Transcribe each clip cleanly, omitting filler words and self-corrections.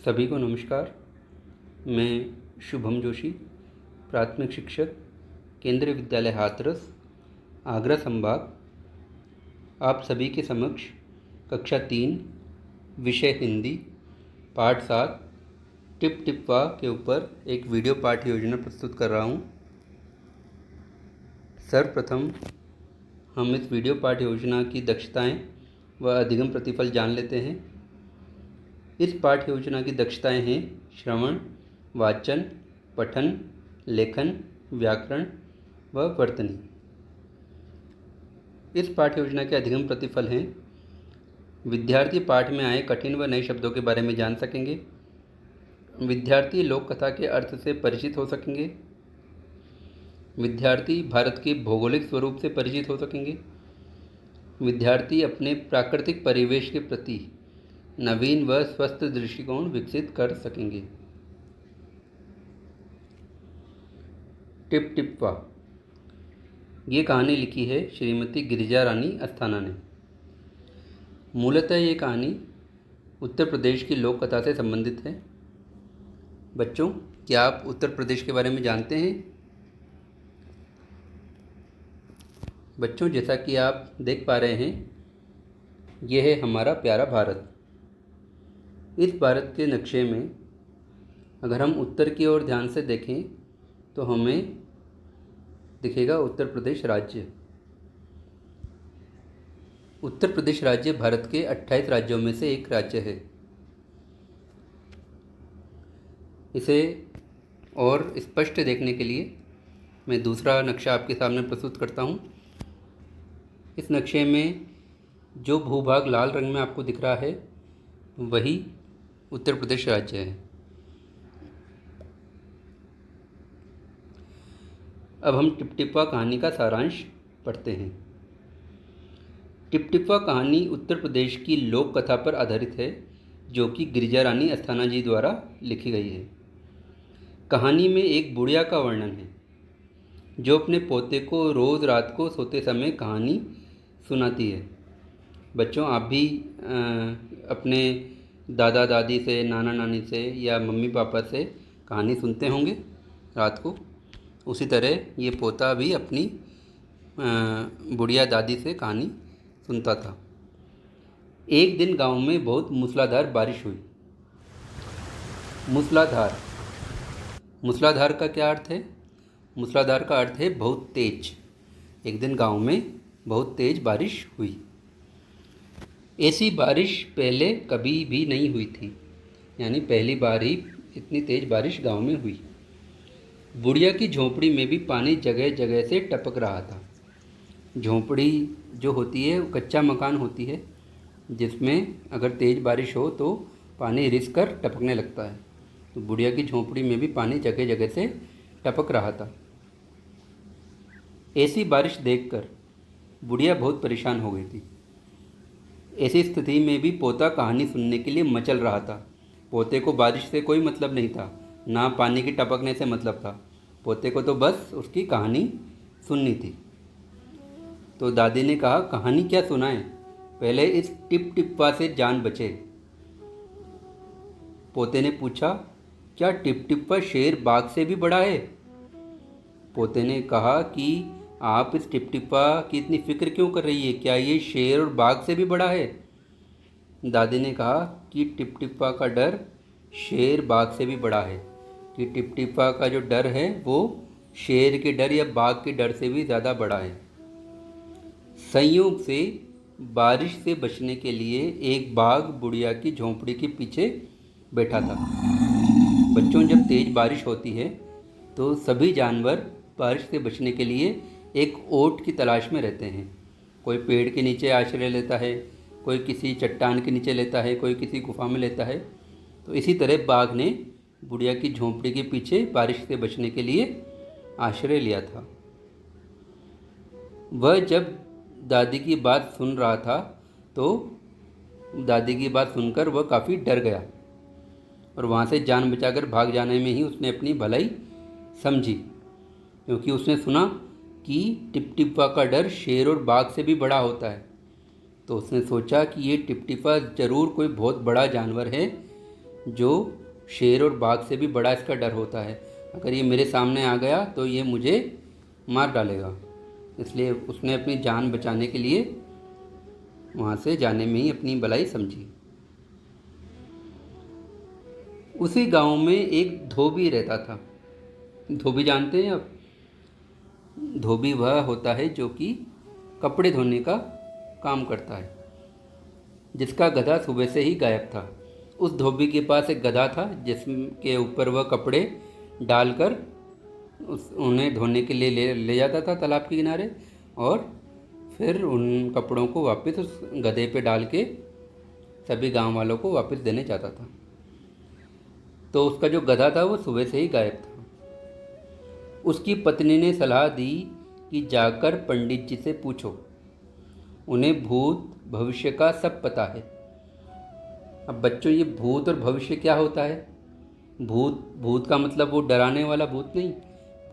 सभी को नमस्कार। मैं शुभम जोशी, प्राथमिक शिक्षक, केंद्रीय विद्यालय हाथरस, आगरा संभाग, आप सभी के समक्ष कक्षा 3 विषय हिंदी पाठ 7 टिप टिप वा के ऊपर एक वीडियो पाठ योजना प्रस्तुत कर रहा हूँ। सर्वप्रथम हम इस वीडियो पाठ योजना की दक्षताएं व अधिगम प्रतिफल जान लेते हैं। इस पाठ योजना की दक्षताएं हैं श्रवण, वाचन, पठन, लेखन, व्याकरण व वर्तनी। इस पाठ योजना के अधिगम प्रतिफल हैं: विद्यार्थी पाठ में आए कठिन व नए शब्दों के बारे में जान सकेंगे, विद्यार्थी लोक कथा के अर्थ से परिचित हो सकेंगे, विद्यार्थी भारत के भौगोलिक स्वरूप से परिचित हो सकेंगे, विद्यार्थी अपने प्राकृतिक परिवेश के प्रति नवीन व स्वस्थ दृष्टिकोण विकसित कर सकेंगे। टिप टिप वा। ये कहानी लिखी है श्रीमती गिरिजा रानी अस्थाना ने। मूलतः ये कहानी उत्तर प्रदेश की लोक कथा से संबंधित है। बच्चों, क्या आप उत्तर प्रदेश के बारे में जानते हैं? बच्चों, जैसा कि आप देख पा रहे हैं, यह है हमारा प्यारा भारत। इस भारत के नक्शे में अगर हम उत्तर की ओर ध्यान से देखें तो हमें दिखेगा उत्तर प्रदेश राज्य। उत्तर प्रदेश राज्य भारत के 28 राज्यों में से एक राज्य है। इसे और स्पष्ट देखने के लिए मैं दूसरा नक्शा आपके सामने प्रस्तुत करता हूँ। इस नक्शे में जो भूभाग लाल रंग में आपको दिख रहा है वही उत्तर प्रदेश राज्य है। अब हम टिपटिपा कहानी का सारांश पढ़ते हैं। टिपटिपा कहानी उत्तर प्रदेश की लोक कथा पर आधारित है, जो कि गिरिजा रानी अस्थाना जी द्वारा लिखी गई है। कहानी में एक बुढ़िया का वर्णन है जो अपने पोते को रोज़ रात को सोते समय कहानी सुनाती है। बच्चों, आप भी अपने दादा दादी से, नाना नानी से या मम्मी पापा से कहानी सुनते होंगे रात को। उसी तरह ये पोता भी अपनी बुढ़िया दादी से कहानी सुनता था। एक दिन गांव में बहुत मूसलाधार बारिश हुई। मूसलाधार का क्या अर्थ है? मूसलाधार का अर्थ है बहुत तेज। एक दिन गांव में बहुत तेज बारिश हुई। ऐसी बारिश पहले कभी भी नहीं हुई थी, यानी पहली बार ही इतनी तेज बारिश गांव में हुई। बुढ़िया की झोंपड़ी में भी पानी जगह जगह से टपक रहा था। झोंपड़ी जो होती है वो कच्चा मकान होती है, जिसमें अगर तेज बारिश हो तो पानी रिस कर टपकने लगता है। तो बुढ़िया की झोंपड़ी में भी पानी जगह जगह से टपक रहा था। ऐसी बारिश देखकर बुढ़िया बहुत परेशान हो गई थी। ऐसी स्थिति में भी पोता कहानी सुनने के लिए मचल रहा था। पोते को बारिश से कोई मतलब नहीं था, ना पानी की टपकने से मतलब था। पोते को तो बस उसकी कहानी सुननी थी। तो दादी ने कहा, कहानी क्या सुनाएं, पहले इस टिप टिप्पा से जान बचे। पोते ने पूछा, क्या टिप टिप्पा शेर बाघ से भी बड़ा है? पोते ने कहा कि आप इस टिपटिपा की इतनी फिक्र क्यों कर रही है? क्या ये शेर और बाघ से भी बड़ा है? दादी ने कहा कि टिपटिपा का डर शेर बाघ से भी बड़ा है, कि टिपटिपा का जो डर है वो शेर के डर या बाघ के डर से भी ज़्यादा बड़ा है। संयोग से बारिश से बचने के लिए एक बाघ बुढ़िया की झोंपड़ी के पीछे बैठा था। बच्चों, जब तेज बारिश होती है तो सभी जानवर बारिश से बचने के लिए एक ओट की तलाश में रहते हैं। कोई पेड़ के नीचे आश्रय लेता है, कोई किसी चट्टान के नीचे लेता है, कोई किसी गुफा में लेता है। तो इसी तरह बाघ ने बुढ़िया की झोंपड़ी के पीछे बारिश से बचने के लिए आश्रय लिया था। वह जब दादी की बात सुन रहा था तो दादी की बात सुनकर वह काफ़ी डर गया और वहाँ से जान बचाकर भाग जाने में ही उसने अपनी भलाई समझी, क्योंकि उसने सुना कि टिपटिपा का डर शेर और बाघ से भी बड़ा होता है। तो उसने सोचा कि ये टिपटिपा ज़रूर कोई बहुत बड़ा जानवर है जो शेर और बाघ से भी बड़ा इसका डर होता है। अगर ये मेरे सामने आ गया तो ये मुझे मार डालेगा। इसलिए उसने अपनी जान बचाने के लिए वहाँ से जाने में ही अपनी भलाई समझी। उसी गांव में एक धोबी रहता था। धोबी जानते हैं आप? धोबी वह होता है जो कि कपड़े धोने का काम करता है, जिसका गधा सुबह से ही गायब था। उस धोबी के पास एक गधा था जिसके ऊपर वह कपड़े डालकर उन्हें धोने के लिए ले जाता था तालाब के किनारे, और फिर उन कपड़ों को वापस उस गधे पे डाल के सभी गांव वालों को वापस देने जाता था। तो उसका जो गधा था वो सुबह से ही गायब था। उसकी पत्नी ने सलाह दी कि जाकर पंडित जी से पूछो, उन्हें भूत भविष्य का सब पता है। अब बच्चों, ये भूत और भविष्य क्या होता है? भूत का मतलब वो डराने वाला भूत नहीं।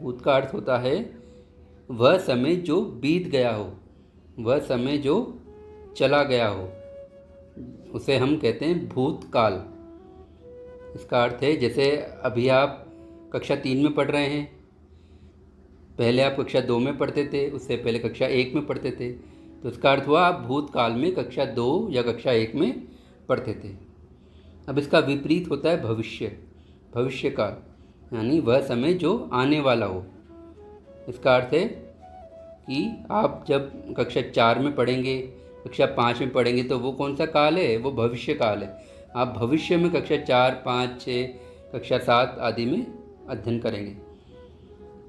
भूत का अर्थ होता है वह समय जो बीत गया हो, वह समय जो चला गया हो, उसे हम कहते हैं भूतकाल। इसका अर्थ है जैसे अभी आप कक्षा 3 में पढ़ रहे हैं, पहले आप कक्षा 2 में पढ़ते थे, उससे पहले कक्षा 1 में पढ़ते थे, तो इसका अर्थ हुआ आप भूतकाल में कक्षा 2 या कक्षा 1 में पढ़ते थे। अब इसका विपरीत होता है भविष्य। भविष्य काल यानी वह समय जो आने वाला हो। इसका अर्थ है कि आप जब कक्षा 4 में पढ़ेंगे, कक्षा 5 में पढ़ेंगे, तो वो कौन सा काल है? वो भविष्य काल है। आप भविष्य में कक्षा 4, 5, 6, कक्षा 7 आदि में अध्ययन करेंगे।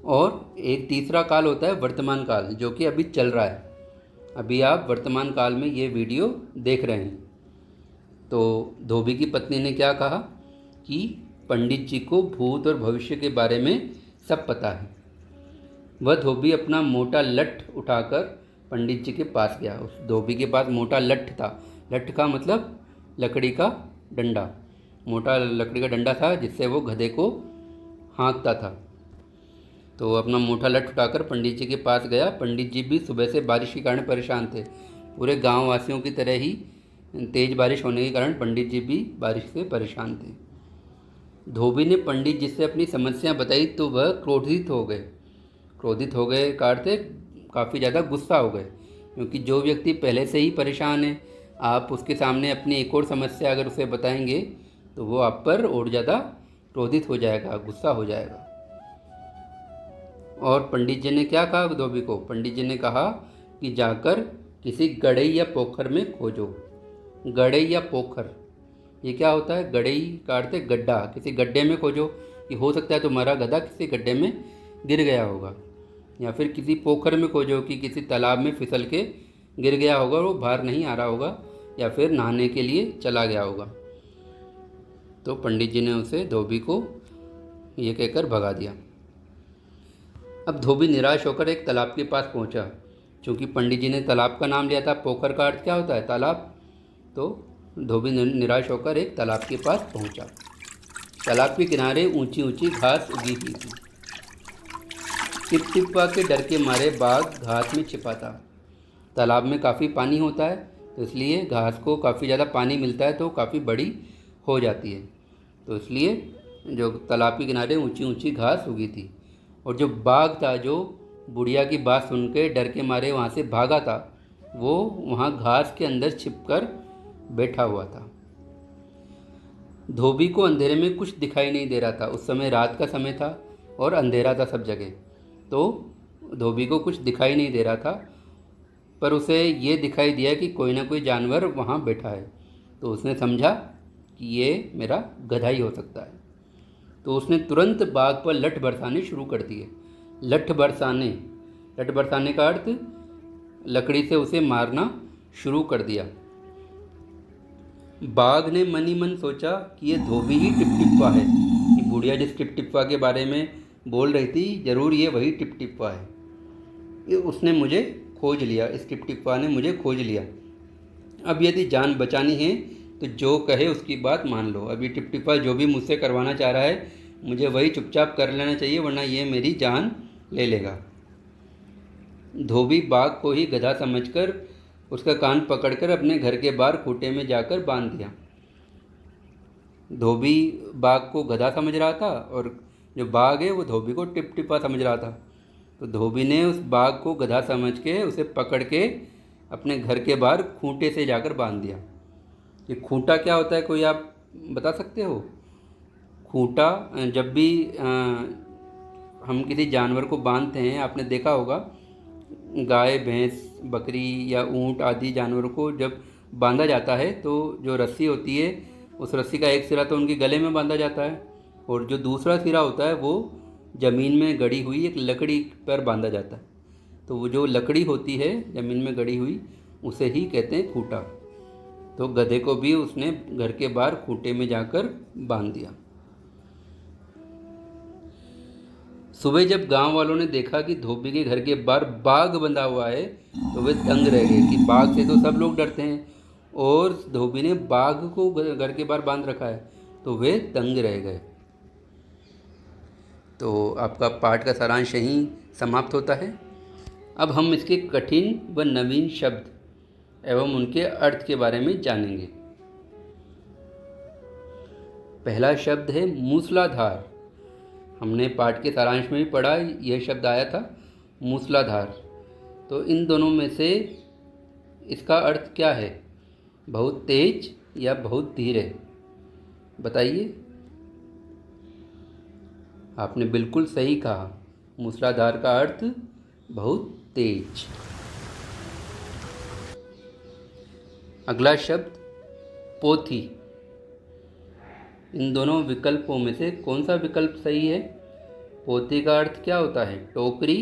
और एक तीसरा काल होता है वर्तमान काल, जो कि अभी चल रहा है। अभी आप वर्तमान काल में ये वीडियो देख रहे हैं। तो धोबी की पत्नी ने क्या कहा कि पंडित जी को भूत और भविष्य के बारे में सब पता है। वह धोबी अपना मोटा लठ उठाकर पंडित जी के पास गया। उस धोबी के पास मोटा लठ था। लठ का मतलब लकड़ी का डंडा। मोटा लकड़ी का डंडा था जिससे वो गधे को हाँकता था। तो अपना मोटा लठ उठाकर पंडित जी के पास गया। पंडित जी भी सुबह से बारिश के कारण परेशान थे। पूरे गांव वासियों की तरह ही तेज़ बारिश होने के कारण पंडित जी भी बारिश से परेशान थे। धोबी ने पंडित जी से अपनी समस्या बताई तो वह क्रोधित हो गए। क्रोधित हो गए का अर्थ है काफ़ी ज़्यादा गुस्सा हो गए, क्योंकि जो व्यक्ति पहले से ही परेशान है, आप उसके सामने अपनी एक और समस्या अगर उसे बताएंगे तो वो आप पर और ज़्यादा क्रोधित हो जाएगा, गुस्सा हो जाएगा। और पंडित जी ने क्या कहा धोबी को? पंडित जी ने कहा कि जाकर किसी गड़ई या पोखर में खोजो। गड़ई या पोखर, ये क्या होता है? गड़ई का अर्थ है गड्ढा। किसी गड्ढे में खोजो, कि हो सकता है तुम्हारा गधा किसी गड्ढे में गिर गया होगा। या फिर किसी पोखर में खोजो कि किसी तालाब में फिसल के गिर गया होगा और वो बाहर नहीं आ रहा होगा, या फिर नहाने के लिए चला गया होगा। तो पंडित जी ने उसे, धोबी को, ये कहकर भगा दिया। अब धोबी निराश होकर एक तालाब के पास पहुंचा। क्योंकि पंडित जी ने तालाब का नाम लिया था। पोखर का अर्थ क्या होता है? तालाब। तो धोबी निराश होकर एक तालाब के पास पहुंचा। तालाब के किनारे ऊंची ऊंची घास उगी हुई थी। टिपटिपा के डर के मारे बाघ घास में छिपा था। तालाब में काफ़ी पानी होता है, तो इसलिए घास को काफ़ी ज़्यादा पानी मिलता है तो काफ़ी बड़ी हो जाती है। तो इसलिए जो तालाब के किनारे ऊंची ऊंची घास उगी थी। और जो बाघ था, जो बुढ़िया की बात सुन के डर के मारे वहाँ से भागा था, वो वहाँ घास के अंदर छिपकर बैठा हुआ था। धोबी को अंधेरे में कुछ दिखाई नहीं दे रहा था। उस समय रात का समय था और अंधेरा था सब जगह। तो धोबी को कुछ दिखाई नहीं दे रहा था, पर उसे ये दिखाई दिया कि कोई ना कोई जानवर वहाँ बैठा है। तो उसने समझा कि ये मेरा गधा ही हो सकता है। तो उसने तुरंत बाघ पर लठ बरसाने शुरू कर दिए। लठ बरसाने का अर्थ लकड़ी से उसे मारना शुरू कर दिया। बाघ ने मन ही मन सोचा कि ये धोबी ही टिपटिप्पा है। कि बुढ़िया जिस टिपटिप्पा के बारे में बोल रही थी, ज़रूर ये वही टिपटिप्पा है। ये उसने मुझे खोज लिया, इस टिपटिप्पा ने मुझे खोज लिया। अब यदि जान बचानी है तो जो कहे उसकी बात मान लो। अभी टिपटिप्पा जो भी मुझसे करवाना चाह रहा है, मुझे वही चुपचाप कर लेना चाहिए, वरना ये मेरी जान ले लेगा। धोबी बाघ को ही गधा समझकर उसका कान पकड़कर अपने घर के बाहर खूंटे में जाकर बांध दिया। धोबी बाघ को गधा समझ रहा था और जो बाघ है वो धोबी को टिपटिपा समझ रहा था। तो धोबी ने उस बाघ को गधा समझ के उसे पकड़ के अपने घर के बाहर खूंटे से जाकर बांध दिया। ये खूंटा क्या होता है, कोई आप बता सकते हो? खूंटा जब भी हम किसी जानवर को बांधते हैं, आपने देखा होगा गाय भैंस बकरी या ऊंट आदि जानवरों को जब बांधा जाता है तो जो रस्सी होती है उस रस्सी का एक सिरा तो उनके गले में बांधा जाता है और जो दूसरा सिरा होता है वो ज़मीन में गड़ी हुई एक लकड़ी पर बांधा जाता है। तो वो जो लकड़ी होती है ज़मीन में गड़ी हुई उसे ही कहते हैं खूंटा। तो गधे को भी उसने घर के बाहर खूंटे में जाकर बांध दिया। सुबह जब गांव वालों ने देखा कि धोबी के घर के बाहर बाघ बंधा हुआ है तो वे दंग रह गए कि बाघ से तो सब लोग डरते हैं और धोबी ने बाघ को घर के बाहर बांध रखा है, तो वे दंग रह गए। तो आपका पाठ का सारांश यहीं समाप्त होता है। अब हम इसके कठिन व नवीन शब्द एवं उनके अर्थ के बारे में जानेंगे। पहला शब्द है मूसलाधार। हमने पाठ के सारांश में भी पढ़ा, यह शब्द आया था मूसलाधार। तो इन दोनों में से इसका अर्थ क्या है? बहुत तेज या बहुत धीरे? बताइए। आपने बिल्कुल सही कहा, मूसलाधार का अर्थ बहुत तेज। अगला शब्द पोथी। इन दोनों विकल्पों में से कौन सा विकल्प सही है? पोथी का अर्थ क्या होता है, टोकरी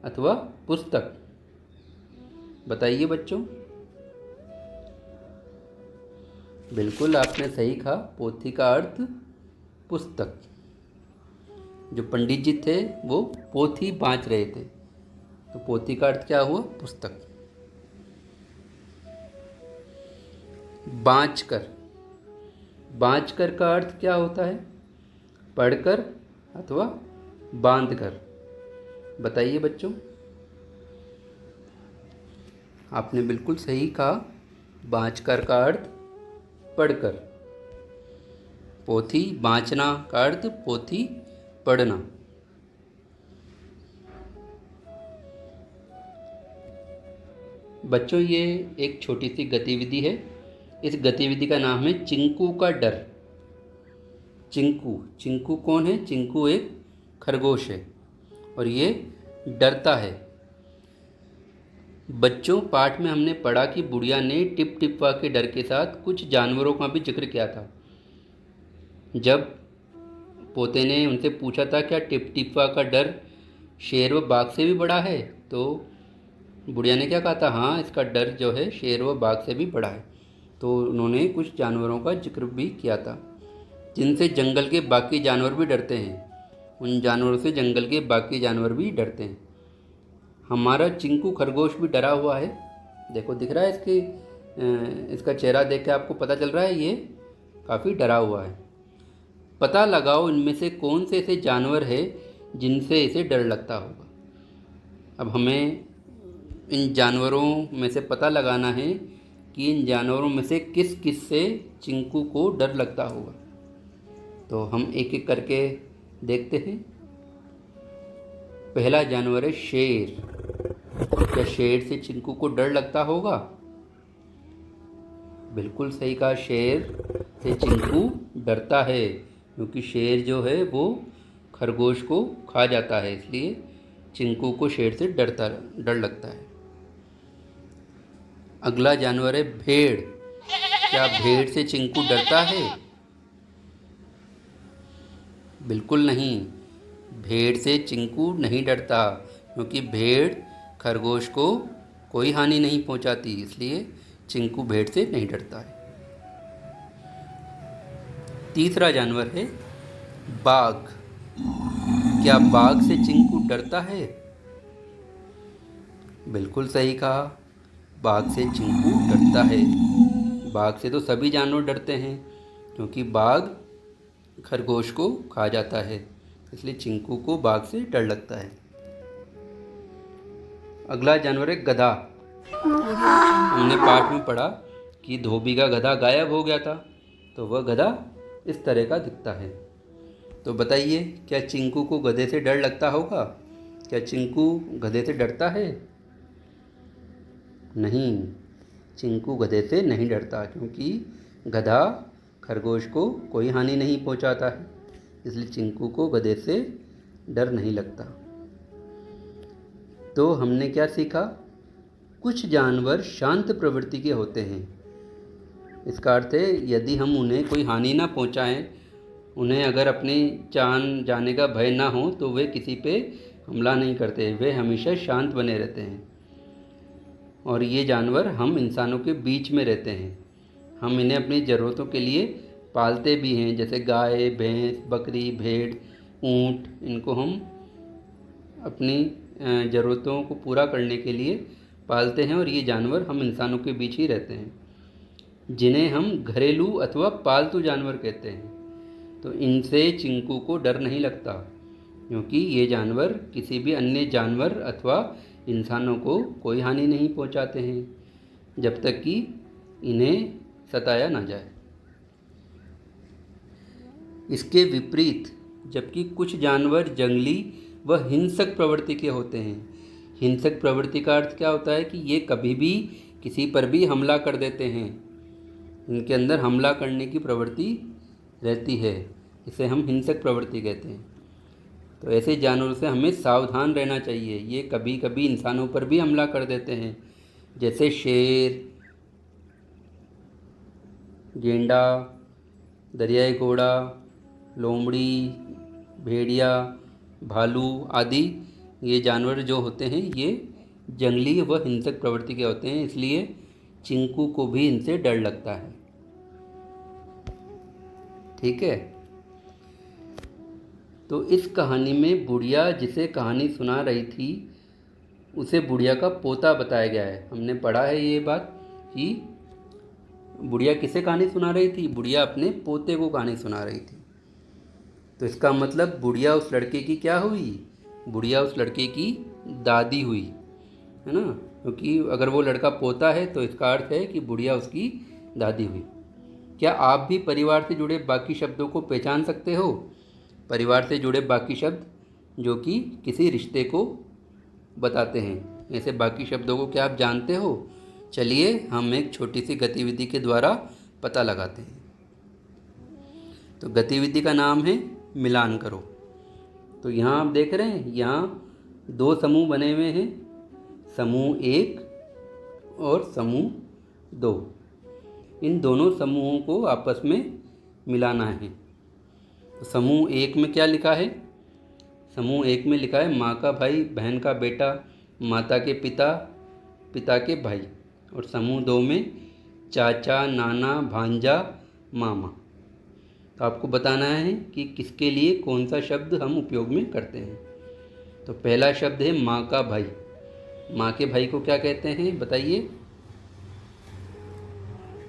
अथवा पुस्तक? बताइए बच्चों। बिल्कुल आपने सही कहा, पोथी का अर्थ पुस्तक। जो पंडित जी थे वो पोथी बाँच रहे थे, तो पोथी का अर्थ क्या हुआ? पुस्तक। बाँच कर। बाँच कर का अर्थ क्या होता है? पढ़कर अथवा बांध कर? बताइए बच्चों। आपने बिल्कुल सही कहा, बाँच कर का अर्थ पढ़कर। पोथी बाँचना का अर्थ पोथी पढ़ना। बच्चों ये एक छोटी सी गतिविधि है। इस गतिविधि का नाम है चिंकू का डर। चिंकू, चिंकू कौन है? चिंकू एक खरगोश है और ये डरता है। बच्चों पाठ में हमने पढ़ा कि बुढ़िया ने टिप टिप्पा के डर के साथ कुछ जानवरों का भी जिक्र किया था। जब पोते ने उनसे पूछा था क्या टिप टिप्पा का डर शेर व बाघ से भी बड़ा है, तो बुढ़िया ने क्या कहा था? हाँ, इसका डर जो है शेर व बाघ से भी बड़ा है। तो उन्होंने कुछ जानवरों का जिक्र भी किया था जिनसे जंगल के बाकी जानवर भी डरते हैं। उन जानवरों से जंगल के बाकी जानवर भी डरते हैं। हमारा चिंकू खरगोश भी डरा हुआ है। देखो दिख रहा है इसका चेहरा देख के आपको पता चल रहा है ये काफ़ी डरा हुआ है। पता लगाओ इनमें से कौन से ऐसे जानवर है जिनसे इसे डर लगता होगा। अब हमें इन जानवरों में से पता लगाना है कि इन जानवरों में से किस किस से चिंकू को डर लगता होगा। तो हम एक एक करके देखते हैं। पहला जानवर है शेर। क्या शेर से चिंकू को डर लगता होगा? बिल्कुल सही कहा, शेर से चिंकू डरता है क्योंकि शेर जो है वो खरगोश को खा जाता है, इसलिए चिंकू को शेर से डर लगता है। अगला जानवर है भेड़। क्या भेड़ से चिंकू डरता है? बिल्कुल नहीं, भेड़ से चिंकू नहीं डरता क्योंकि भेड़ खरगोश को कोई हानि नहीं पहुंचाती, इसलिए चिंकू भेड़ से नहीं डरता है। तीसरा जानवर है बाघ। क्या बाघ से चिंकू डरता है? बिल्कुल सही कहा, बाघ से चिंकू डरता है। बाघ से तो सभी जानवर डरते हैं क्योंकि बाघ खरगोश को खा जाता है, इसलिए चिंकू को बाघ से डर लगता है। अगला जानवर है गधा। हमने पाठ में पढ़ा कि धोबी का गधा गायब हो गया था, तो वह गधा इस तरह का दिखता है। तो बताइए, क्या चिंकू को गधे से डर लगता होगा? क्या चिंकू गधे से डरता है? नहीं, चिंकू गधे से नहीं डरता, क्योंकि गधा खरगोश को कोई हानि नहीं पहुंचाता है, इसलिए चिंकू को गधे से डर नहीं लगता। तो हमने क्या सीखा? कुछ जानवर शांत प्रवृत्ति के होते हैं। इसका अर्थ है, यदि हम उन्हें कोई हानि ना पहुंचाएं, उन्हें अगर अपनी जान जाने का भय ना हो, तो वे किसी पे हमला नहीं करते, वे हमेशा शांत बने रहते हैं। और ये जानवर हम इंसानों के बीच में रहते हैं। हम इन्हें अपनी ज़रूरतों के लिए पालते भी हैं, जैसे गाय, भैंस, बकरी, भेड़, ऊँट। इनको हम अपनी ज़रूरतों को पूरा करने के लिए पालते हैं, और ये जानवर हम इंसानों के बीच ही रहते हैं, जिन्हें हम घरेलू अथवा पालतू जानवर कहते हैं। तो इनसे चिंकू को डर नहीं लगता, क्योंकि ये जानवर किसी भी अन्य जानवर अथवा इंसानों को कोई हानि नहीं पहुंचाते हैं, जब तक कि इन्हें सताया ना जाए। इसके विपरीत, जबकि कुछ जानवर जंगली व हिंसक प्रवृत्ति के होते हैं। हिंसक प्रवृत्ति का अर्थ क्या होता है कि ये कभी भी किसी पर भी हमला कर देते हैं, इनके अंदर हमला करने की प्रवृत्ति रहती है, इसे हम हिंसक प्रवृत्ति कहते हैं। तो ऐसे जानवरों से हमें सावधान रहना चाहिए, ये कभी कभी इंसानों पर भी हमला कर देते हैं, जैसे शेर, गेंडा, दरियाई घोड़ा, लोमड़ी, भेड़िया, भालू आदि। ये जानवर जो होते हैं ये जंगली व हिंसक प्रवृत्ति के होते हैं, इसलिए चिंकू को भी इनसे डर लगता है। ठीक है। तो इस कहानी में बुढ़िया जिसे कहानी सुना रही थी, उसे बुढ़िया का पोता बताया गया है। हमने पढ़ा है ये बात कि बुढ़िया किसे कहानी सुना रही थी? बुढ़िया अपने पोते को कहानी सुना रही थी। तो इसका मतलब बुढ़िया उस लड़के की क्या हुई? बुढ़िया उस लड़के की दादी हुई, है ना? क्योंकि अगर वो लड़का पोता है तो इसका अर्थ है कि बुढ़िया उसकी दादी हुई। क्या आप भी परिवार से जुड़े बाकी शब्दों को पहचान सकते हो? परिवार से जुड़े बाकी शब्द जो कि किसी रिश्ते को बताते हैं, ऐसे बाकी शब्दों को क्या आप जानते हो? चलिए हम एक छोटी सी गतिविधि के द्वारा पता लगाते हैं। तो गतिविधि का नाम है मिलान करो। तो यहाँ आप देख रहे हैं, यहाँ दो समूह बने हुए हैं, समूह 1 और समूह 2। इन दोनों समूहों को आपस में मिलाना है। तो समूह 1 में क्या लिखा है? समूह 1 में लिखा है माँ का भाई, बहन का बेटा, माता के पिता, पिता के भाई। और समूह 2 में चाचा, नाना, भांजा, मामा। तो आपको बताना है कि किसके लिए कौन सा शब्द हम उपयोग में करते हैं। तो पहला शब्द है माँ का भाई। माँ के भाई को क्या कहते हैं बताइए?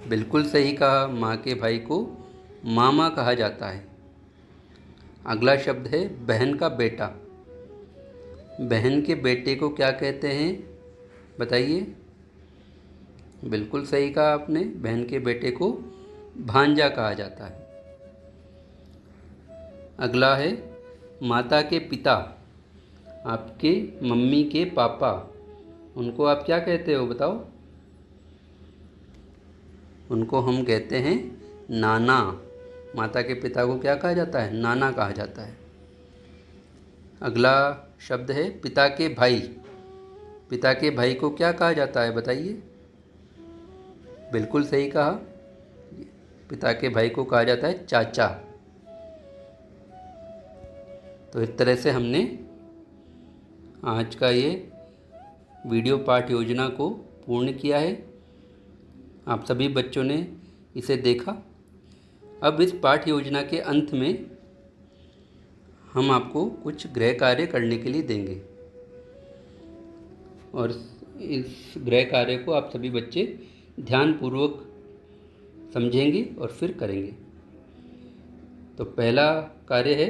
बिल्कुल सही कहा, माँ के भाई को मामा कहा जाता है। अगला शब्द है बहन का बेटा। बहन के बेटे को क्या कहते हैं बताइए? बिल्कुल सही कहा आपने, बहन के बेटे को भांजा कहा जाता है। अगला है माता के पिता, आपके मम्मी के पापा, उनको आप क्या कहते हो बताओ? उनको हम कहते हैं नाना। माता के पिता को क्या कहा जाता है? नाना कहा जाता है। अगला शब्द है पिता के भाई। पिता के भाई को क्या कहा जाता है बताइए? बिल्कुल सही कहा, पिता के भाई को कहा जाता है चाचा। तो इस तरह से हमने आज का ये वीडियो पाठ योजना को पूर्ण किया है। आप सभी बच्चों ने इसे देखा। अब इस पाठ योजना के अंत में हम आपको कुछ गृह कार्य करने के लिए देंगे, और इस गृह कार्य को आप सभी बच्चे ध्यानपूर्वक समझेंगे और फिर करेंगे। तो पहला कार्य है,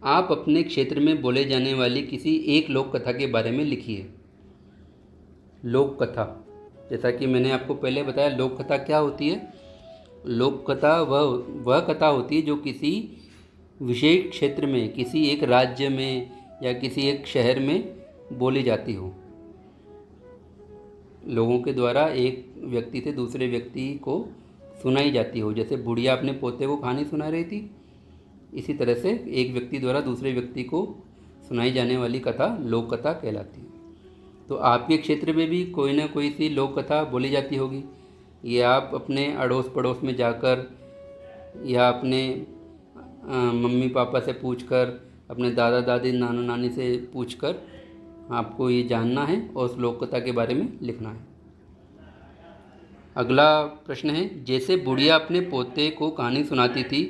आप अपने क्षेत्र में बोले जाने वाली किसी एक लोक कथा के बारे में लिखिए। लोक कथा, जैसा कि मैंने आपको पहले बताया, लोक कथा क्या होती है? लोक कथा वह कथा होती है जो किसी विशेष क्षेत्र में, किसी एक राज्य में या किसी एक शहर में बोली जाती हो। लोगों के द्वारा एक व्यक्ति से दूसरे व्यक्ति को सुनाई जाती हो। जैसे बुढ़िया अपने पोते को कहानी सुना रही थी, इसी तरह से एक व्यक्ति द्वारा दूसरे व्यक्ति को सुनाई जाने वाली कथा लोक कथा कहलाती है। तो आपके क्षेत्र में भी कोई ना कोई सी लोक कथा बोली जाती होगी। ये आप अपने अड़ोस पड़ोस में जाकर या अपने मम्मी पापा से पूछकर, अपने दादा दादी नाना नानी से पूछकर आपको ये जानना है और उस लोक कथा के बारे में लिखना है। अगला प्रश्न है, जैसे बुढ़िया अपने पोते को कहानी सुनाती थी,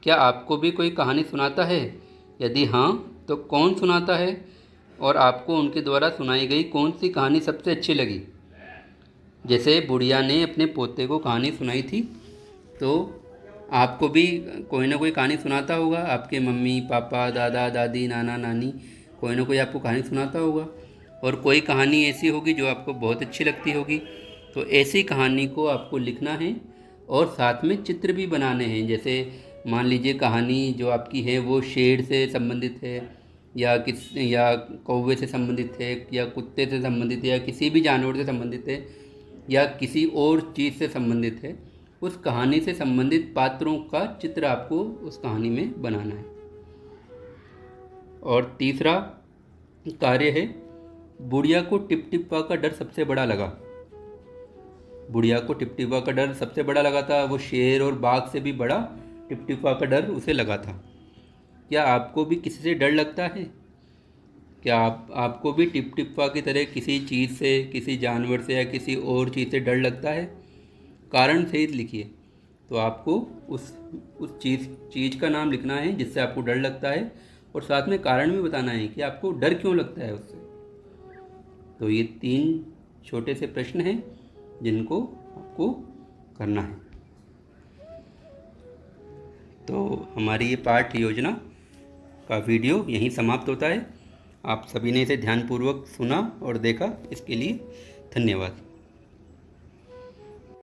क्या आपको भी कोई कहानी सुनाता है? यदि हाँ तो कौन सुनाता है और आपको उनके द्वारा सुनाई गई कौन सी कहानी सबसे अच्छी लगी? जैसे बुढ़िया ने अपने पोते को कहानी सुनाई थी, तो आपको भी कोई ना कोई कहानी सुनाता होगा। आपके मम्मी पापा दादा दादी नाना नानी कोई ना कोई आपको कहानी सुनाता होगा, और कोई कहानी ऐसी होगी जो आपको बहुत अच्छी लगती होगी। तो ऐसी कहानी को आपको लिखना है और साथ में चित्र भी बनाने हैं। जैसे मान लीजिए कहानी जो आपकी है वो शेर से संबंधित है या कौवे से संबंधित है या कुत्ते से संबंधित है या किसी भी जानवर से संबंधित है या किसी और चीज़ से संबंधित है, उस कहानी से संबंधित पात्रों का चित्र आपको उस कहानी में बनाना है। और तीसरा कार्य है, बुढ़िया को टिपटिपा का डर सबसे बड़ा लगा। बुढ़िया को टिपटिपा का डर सबसे बड़ा लगा था, वो शेर और बाघ से भी बड़ा टिपटिपा का डर उसे लगा था। क्या आपको भी किसी से डर लगता है? क्या आपको भी टिपटिपा की तरह किसी चीज़ से, किसी जानवर से या किसी और चीज़ से डर लगता है? कारण सहित लिखिए। तो आपको उस चीज़ का नाम लिखना है जिससे आपको डर लगता है, और साथ में कारण भी बताना है कि आपको डर क्यों लगता है उससे। तो ये 3 छोटे से प्रश्न हैं जिनको आपको करना है। तो हमारी ये पाठ योजना का वीडियो यहीं समाप्त होता है। आप सभी ने इसे ध्यानपूर्वक सुना और देखा, इसके लिए धन्यवाद।